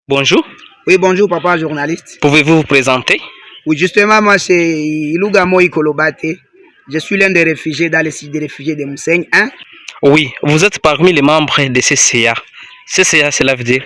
Bonjour, Oui, bonjour papa journaliste. pouvez-vous vous présenter? Oui, justement, moi c'est Ilugamo Ikolobate. Je suis l'un des réfugiés dans le site des réfugiés de Mousseigne 1. Oui, vous êtes parmi les membres de CCA. CCA, cela veut dire?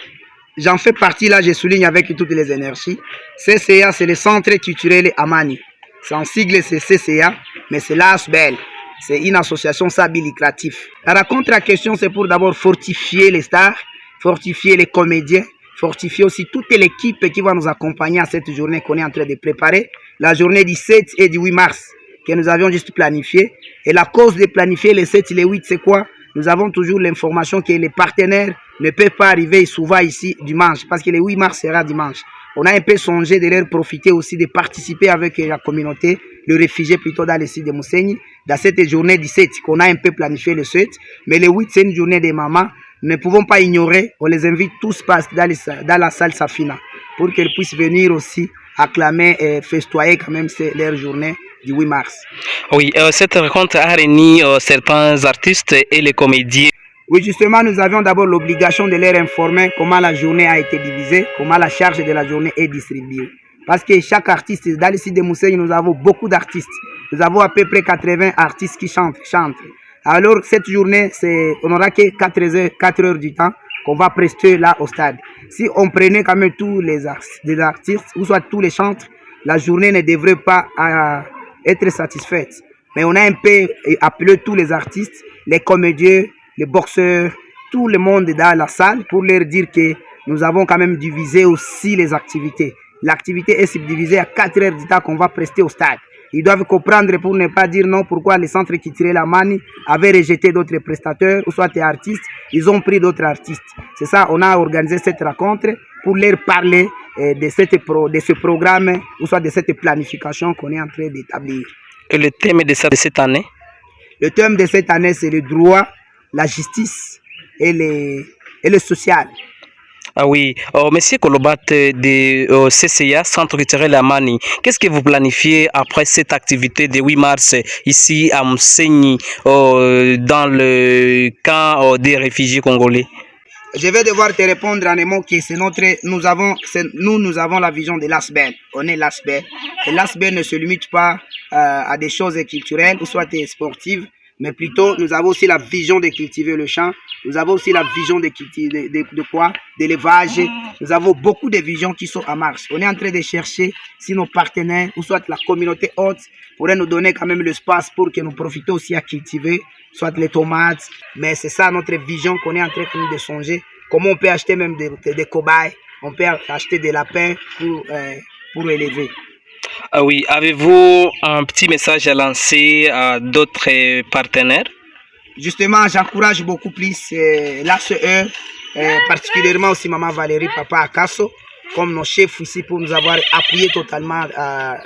J'en fais partie là, je souligne avec toutes les énergies. CCA, c'est le Centre culturel Amani. Son sigle, c'est CCA, mais c'est l'ASBEL. C'est une association sans but lucratif. La contre-question, c'est pour d'abord fortifier les stars, fortifier les comédiens, fortifier aussi toute l'équipe qui va nous accompagner à cette journée qu'on est en train de préparer, la journée du 7 et du 8 mars, que nous avions juste planifié. Et la cause de planifier les 7 et les 8, c'est quoi? Nous avons toujours l'information que les partenaires ne peuvent pas arriver souvent ici dimanche, parce que le 8 mars sera dimanche. On a un peu songé de leur profiter aussi de participer avec la communauté, le réfugié plutôt dans le site de Mousseigne, dans cette journée du 7, qu'on a un peu planifié le 7. Mais le 8, c'est une journée des mamans. Nous ne pouvons pas ignorer, on les invite tous dans la salle Safina pour qu'elles puissent venir aussi acclamer et festoyer quand même leur journée du 8 mars. Oui, cette rencontre a réuni certains artistes et les comédiens. Oui, justement, nous avions d'abord l'obligation de leur informer comment la journée a été divisée, comment la charge de la journée est distribuée. Parce que chaque artiste, dans le site de Mousseigne, nous avons beaucoup d'artistes. Nous avons à peu près 80 artistes qui chantent. Alors, cette journée, on n'aura que 4 heures du temps qu'on va prester là au stade. Si on prenait quand même tous les artistes, ou soit tous les chantres, la journée ne devrait pas être satisfaite. Mais on a un peu appelé tous les artistes, les comédiens, les boxeurs, tout le monde dans la salle pour leur dire que nous avons quand même divisé aussi les activités. L'activité est subdivisée à 4 heures du temps qu'on va prester au stade. Ils doivent comprendre pour ne pas dire non pourquoi le centre culturel Amani avait rejeté d'autres prestateurs ou soit des artistes. Ils ont pris d'autres artistes. C'est ça, on a organisé cette rencontre pour leur parler de ce programme ou soit de cette planification qu'on est en train d'établir. Et le thème de cette année? Le thème de cette année, c'est le droit, la justice et le social. Ah oui, Monsieur Kolobat de CCA, Centre culturel Amani, qu'est-ce que vous planifiez après cette activité de 8 mars ici à Mousseigne, dans le camp des réfugiés congolais? Je vais devoir te répondre en un mot que nous avons la vision de l'ASBEL. On est l'ASBEL. Et l'ASBEL ne se limite pas à des choses culturelles ou soit sportives, mais plutôt nous avons aussi la vision de cultiver le champ. Nous avons aussi la vision de cultiver de quoi? D'élevage. Nous avons beaucoup de visions qui sont en marche. On est en train de chercher si nos partenaires ou soit la communauté haute pourrait nous donner quand même l'espace pour que nous profitions aussi à cultiver, soit les tomates. Mais c'est ça notre vision qu'on est en train de songer. Comment on peut acheter même des cobayes, on peut acheter des lapins pour élever. Ah oui, avez-vous un petit message à lancer à d'autres partenaires? Justement, j'encourage beaucoup plus l'ACE, particulièrement aussi Maman Valérie, Papa Akasso, comme nos chefs ici pour nous avoir appuyés totalement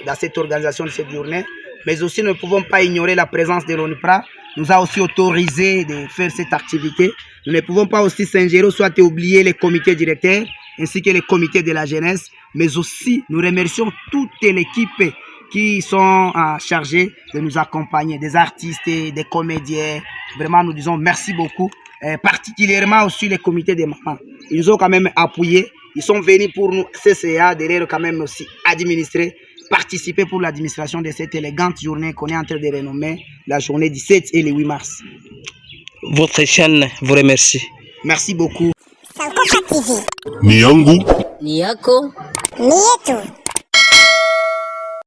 dans cette organisation de cette journée. Mais aussi, nous ne pouvons pas ignorer la présence de l'ONUPRA. Nous a aussi autorisé de faire cette activité. Nous ne pouvons pas aussi s'ingérer, soit oublier les comités directeurs, ainsi que les comités de la jeunesse. Mais aussi, nous remercions toute l'équipe qui sont chargés de nous accompagner, des artistes, des comédiens. Vraiment, nous disons merci beaucoup. Particulièrement aussi les comités des mamans. Ils nous ont quand même appuyés. Ils sont venus pour nous, CCA, derrière quand même aussi administrer, participer pour l'administration de cette élégante journée qu'on est en train de renommer la journée du 7 et le 8 mars. Votre chaîne vous remercie. Merci beaucoup. Niyangu. Niyako. Niyetu.